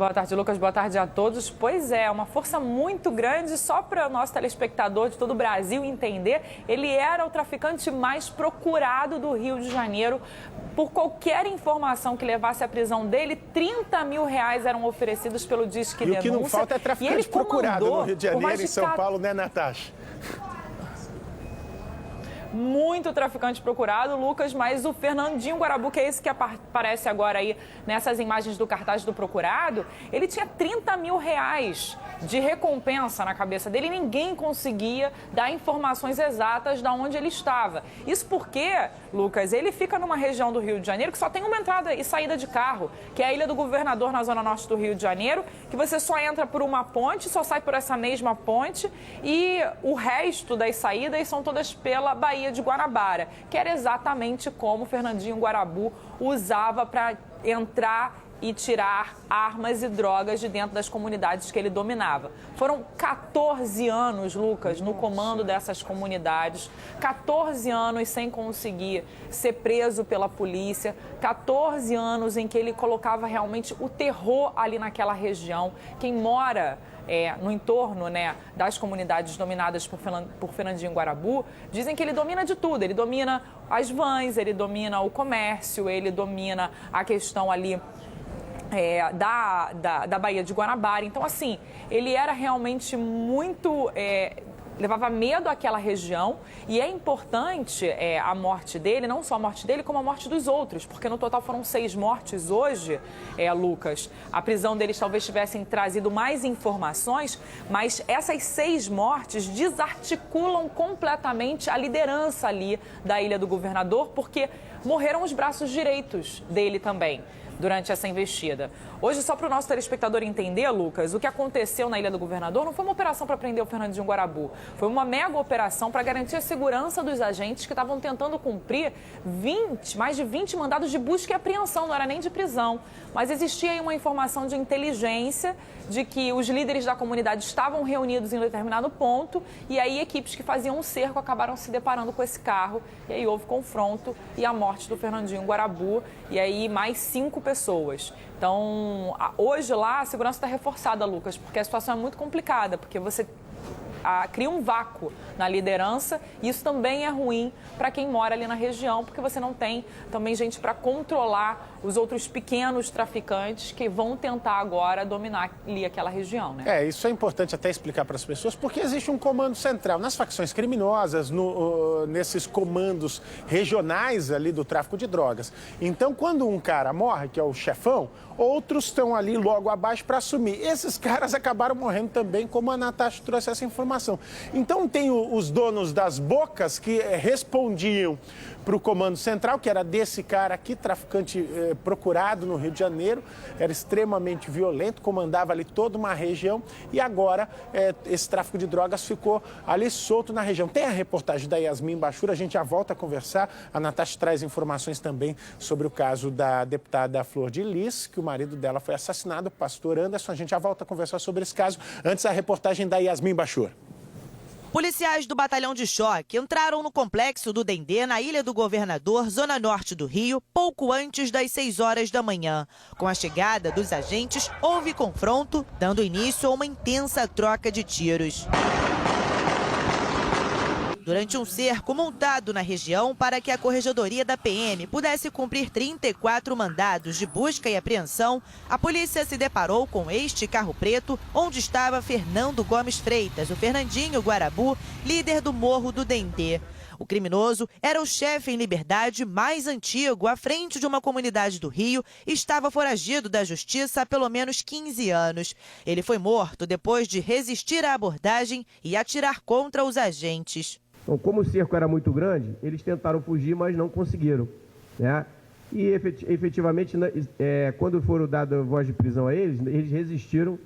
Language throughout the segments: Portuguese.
Boa tarde, Lucas. Boa tarde a todos. Pois é, uma força muito grande, só para o nosso telespectador de todo o Brasil entender. Ele era o traficante mais procurado do Rio de Janeiro. Por qualquer informação que levasse à prisão dele, R$30 mil eram oferecidos pelo Disque Denúncia. E o que não falta é traficante procurado no Rio de Janeiro, em São Paulo, né, Natasha? Muito traficante procurado, Lucas, mas o Fernandinho Guarabu, que é esse que aparece agora aí nessas imagens do cartaz do procurado, ele tinha R$30 mil de recompensa na cabeça dele e ninguém conseguia dar informações exatas de onde ele estava. Isso porque, Lucas, ele fica numa região do Rio de Janeiro que só tem uma entrada e saída de carro, que é a Ilha do Governador, na zona norte do Rio de Janeiro, que você só entra por uma ponte, só sai por essa mesma ponte e o resto das saídas são todas pela Baía de Guanabara, que era exatamente como o Fernandinho Guarabu usava para entrar e tirar armas e drogas de dentro das comunidades que ele dominava. Foram 14 anos, Lucas, no comando dessas comunidades, 14 anos sem conseguir ser preso pela polícia, 14 anos em que ele colocava realmente o terror ali naquela região. Quem mora no entorno, né, das comunidades dominadas por Fernandinho Guarabu, dizem que ele domina de tudo. Ele domina as vans, ele domina o comércio, ele domina a questão ali da Baía de Guanabara. Então, assim, ele era realmente muito... levava medo àquela região e é importante a morte dele, não só a morte dele, como a morte dos outros, porque no total foram 6 mortes hoje, Lucas. A prisão deles talvez tivessem trazido mais informações, mas essas 6 mortes desarticulam completamente a liderança ali da Ilha do Governador, porque morreram os braços direitos dele também durante essa investida. Hoje, só para o nosso telespectador entender, Lucas, o que aconteceu na Ilha do Governador não foi uma operação para prender o Fernandinho Guarabu, foi uma mega operação para garantir a segurança dos agentes que estavam tentando cumprir mais de 20 mandados de busca e apreensão, não era nem de prisão. Mas existia aí uma informação de inteligência de que os líderes da comunidade estavam reunidos em um determinado ponto e aí equipes que faziam um cerco acabaram se deparando com esse carro e aí houve confronto e a morte do Fernandinho Guarabu e aí mais 5 pessoas. Então, hoje lá a segurança está reforçada, Lucas, porque a situação é muito complicada, porque você cria um vácuo na liderança e isso também é ruim para quem mora ali na região, porque você não tem também gente para controlar os outros pequenos traficantes que vão tentar agora dominar ali aquela região, né? Isso é importante até explicar para as pessoas, porque existe um comando central nas facções criminosas, nesses comandos regionais ali do tráfico de drogas. Então, quando um cara morre, que é o chefão, outros estão ali logo abaixo para assumir. Esses caras acabaram morrendo também, como a Natasha trouxe essa informação. Então, tem os donos das bocas que respondiam para o comando central, que era desse cara aqui, traficante procurado no Rio de Janeiro, era extremamente violento, comandava ali toda uma região e agora esse tráfico de drogas ficou ali solto na região. Tem a reportagem da Yasmin Bachur, a gente já volta a conversar, a Natasha traz informações também sobre o caso da deputada Flor de Lis, que o marido dela foi assassinado, o pastor Anderson, a gente já volta a conversar sobre esse caso. Antes, a reportagem da Yasmin Bachur. Policiais do Batalhão de Choque entraram no complexo do Dendê, na Ilha do Governador, zona norte do Rio, pouco antes das 6 horas da manhã. Com a chegada dos agentes, houve confronto, dando início a uma intensa troca de tiros. Durante um cerco montado na região para que a Corregedoria da PM pudesse cumprir 34 mandados de busca e apreensão, a polícia se deparou com este carro preto, onde estava Fernando Gomes Freitas, o Fernandinho Guarabu, líder do Morro do Dendê. O criminoso era o chefe em liberdade mais antigo à frente de uma comunidade do Rio e estava foragido da justiça há pelo menos 15 anos. Ele foi morto depois de resistir à abordagem e atirar contra os agentes. Então, como o cerco era muito grande, eles tentaram fugir, mas não conseguiram, né? E efetivamente, quando foram dada voz de prisão a eles resistiram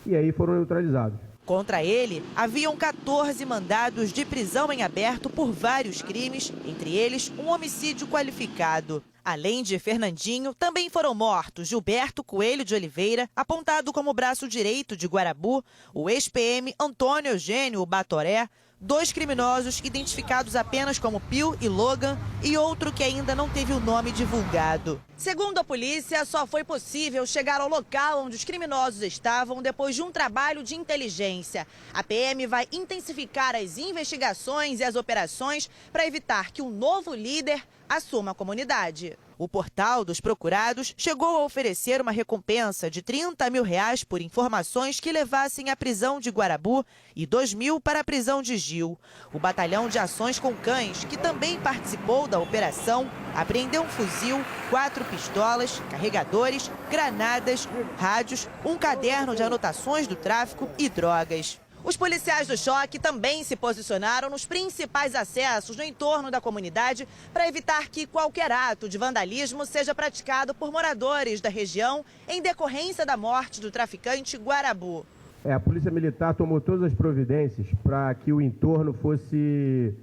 e aí foram neutralizados. Contra ele, haviam 14 mandados de prisão em aberto por vários crimes, entre eles um homicídio qualificado. Além de Fernandinho, também foram mortos Gilberto Coelho de Oliveira, apontado como braço direito de Guarabu, o ex-PM Antônio Eugênio Batoré, 2 criminosos identificados apenas como Pio e Logan e outro que ainda não teve o nome divulgado. Segundo a polícia, só foi possível chegar ao local onde os criminosos estavam depois de um trabalho de inteligência. A PM vai intensificar as investigações e as operações para evitar que um novo líder assuma a comunidade. O portal dos procurados chegou a oferecer uma recompensa de R$30 mil por informações que levassem à prisão de Guarabu e R$2 mil para a prisão de Gil. O Batalhão de Ações com Cães, que também participou da operação, apreendeu um fuzil, 4 pistolas, carregadores, granadas, rádios, um caderno de anotações do tráfico e drogas. Os policiais do choque também se posicionaram nos principais acessos no entorno da comunidade para evitar que qualquer ato de vandalismo seja praticado por moradores da região em decorrência da morte do traficante Guarabu. A Polícia Militar tomou todas as providências para que o entorno fosse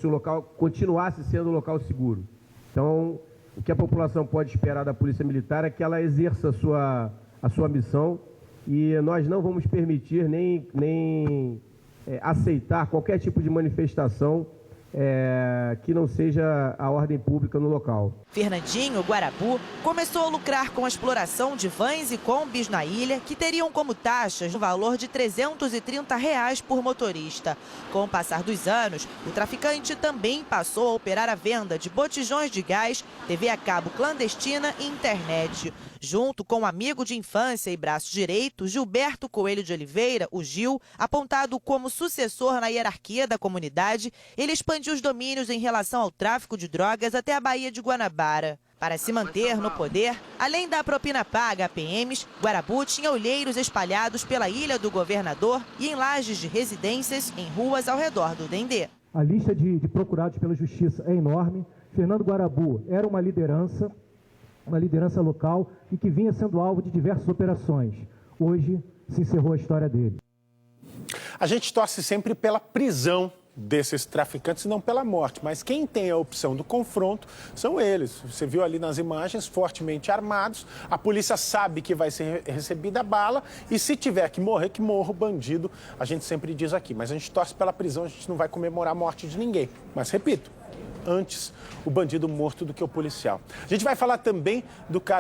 um local, continuasse sendo um local seguro. Então, o que a população pode esperar da Polícia Militar é que ela exerça a sua missão. E nós não vamos permitir nem aceitar qualquer tipo de manifestação que não seja a ordem pública no local. Fernandinho Guarabu começou a lucrar com a exploração de vans e combis na ilha, que teriam como taxas no valor de R$330 por motorista. Com o passar dos anos, o traficante também passou a operar a venda de botijões de gás, TV a cabo clandestina e internet. Junto com um amigo de infância e braço direito, Gilberto Coelho de Oliveira, o Gil, apontado como sucessor na hierarquia da comunidade, ele expandiu os domínios em relação ao tráfico de drogas até a Baía de Guanabara. Para se manter no poder, além da propina paga a PMs, Guarabu tinha olheiros espalhados pela Ilha do Governador e em lajes de residências em ruas ao redor do Dendê. A lista de procurados pela Justiça é enorme. Fernando Guarabu era uma liderança local e que vinha sendo alvo de diversas operações. Hoje se encerrou a história dele. A gente torce sempre pela prisão desses traficantes, não pela morte, mas quem tem a opção do confronto são eles. Você viu ali nas imagens, fortemente armados, a polícia sabe que vai ser recebida a bala e se tiver que morrer, que morra o bandido, a gente sempre diz aqui, mas a gente torce pela prisão, a gente não vai comemorar a morte de ninguém, mas repito, antes o bandido morto do que o policial. A gente vai falar também do caso